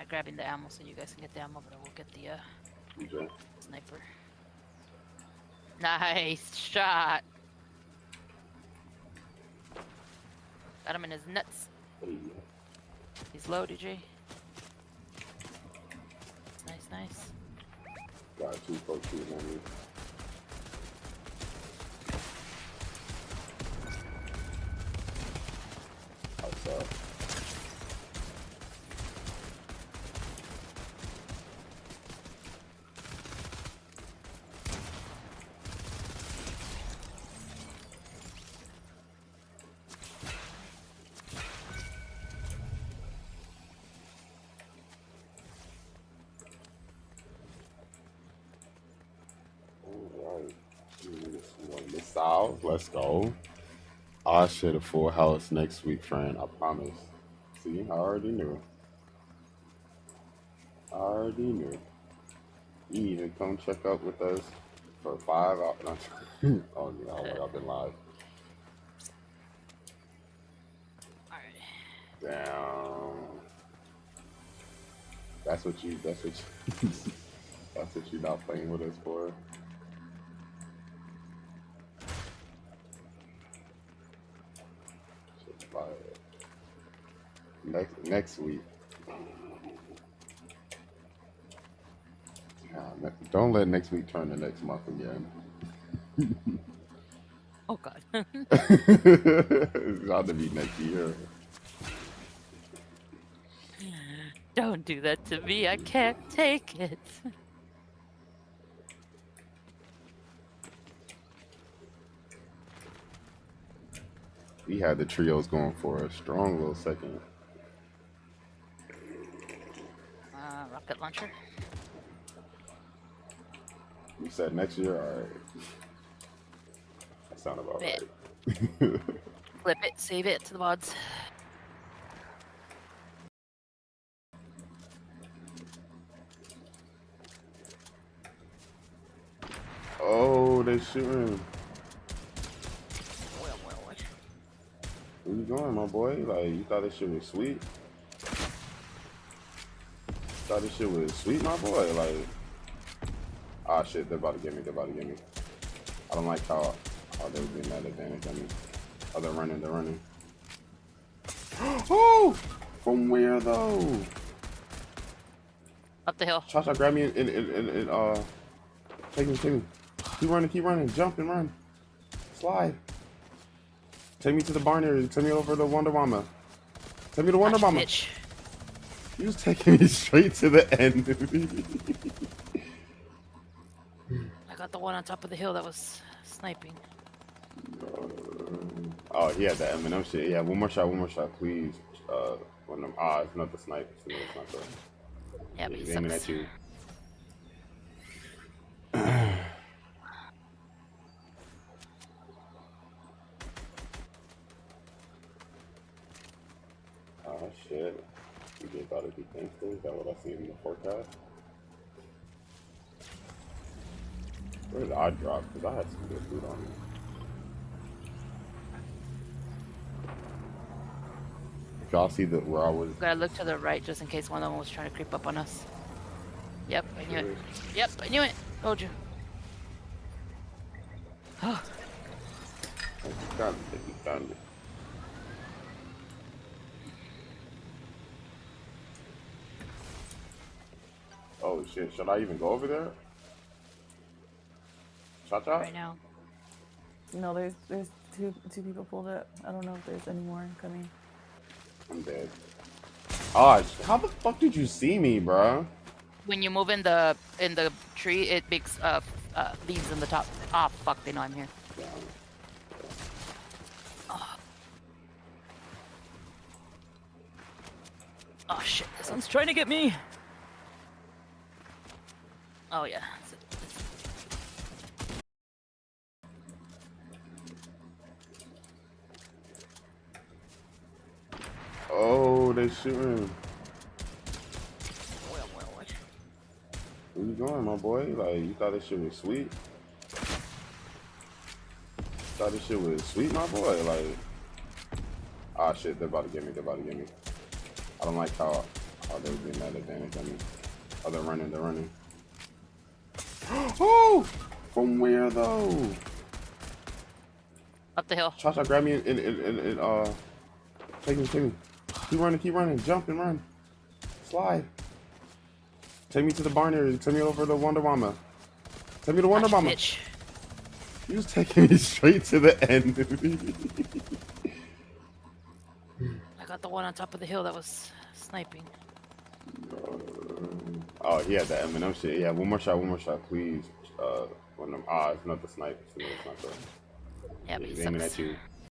grabbing the ammo so you guys can get the ammo, but I will get the Okay. sniper. Nice shot. Got him in his nuts. Hey. He's low, DJ. Nice. Got 2 folks shooting on me. Outside. Alright. Missiles, let's go. I should a full house next week, friend. I promise. See, I already knew. You need to come check up with us for 5 hours. Oh, yeah, I've been live. Alright. Damn. That's what you that's what you not playing with us for. Shit, fire. Next week. God, don't let next week turn to next month again. Oh god. It's got to be next year. Don't do that to me. I can't take it. We had the trios going for a strong little second. Rocket launcher. You said next year, alright. That sounded about Bet. right. Flip it, save it to the mods. Oh, they shooting. Well. Where you going, my boy? Like, you thought this shit was sweet? Thought this shit was sweet, my boy? Like, ah, shit, they're about to get me. I don't like how they're getting that advantage on me. Oh, they're running. Oh! From where, though? Up the hill. Cha-cha, grab me and take me. Keep running. Jump and run. Slide. Take me to the barn area. Take me over to Wonder Mama. Take me to Wonder Mama. Bitch. You was taking me straight to the end. I got the one on top of the hill that was sniping. Oh, he had the M&M shit. Yeah, one more shot, please. It's not the sniper. It's not the sniper. Yeah, but He's he aiming sucks. at you. Oh shit. You just thought it'd be gangster? Is that what I see in the forecast? Where did I drop? Because I had some good food on me. If y'all see where I was. Gotta look to the right just in case one of them was trying to creep up on us. Yep, I knew it. Told you. Oh. Got it. Oh shit, should I even go over there? Cha-cha? Right now. No, there's two people pulled up. I don't know if there's any more coming. I'm dead. Oh, how the fuck did you see me, bro? When you move in the tree, it makes leaves in the top. Ah, fuck! They know I'm here. Yeah. Oh shit! This one's trying to get me. Oh yeah. That's it. Oh, they shooting. Well. Where you going, my boy? Like, you thought this shit was sweet? Thought this shit was sweet, my boy? Like, ah, shit, they're about to get me. I don't like how Oh, they're getting that advantage on me. Oh, they're running, they're running. Oh! From where though? Up the hill. Cha-cha, grab me and take me. Keep running, jump and run. Slide. Take me to the barn area, take me over to Wonder Mama. Take me to Wonder Gotcha, Mama. bitch. You was taking me straight to the end. I got the one on top of the hill that was sniping. Oh, he had the M&M shit. Yeah, one more shot, please. One of them. Ah, it's not the sniper. It's another sniper. Yeah, but He's he aiming sucks. at you.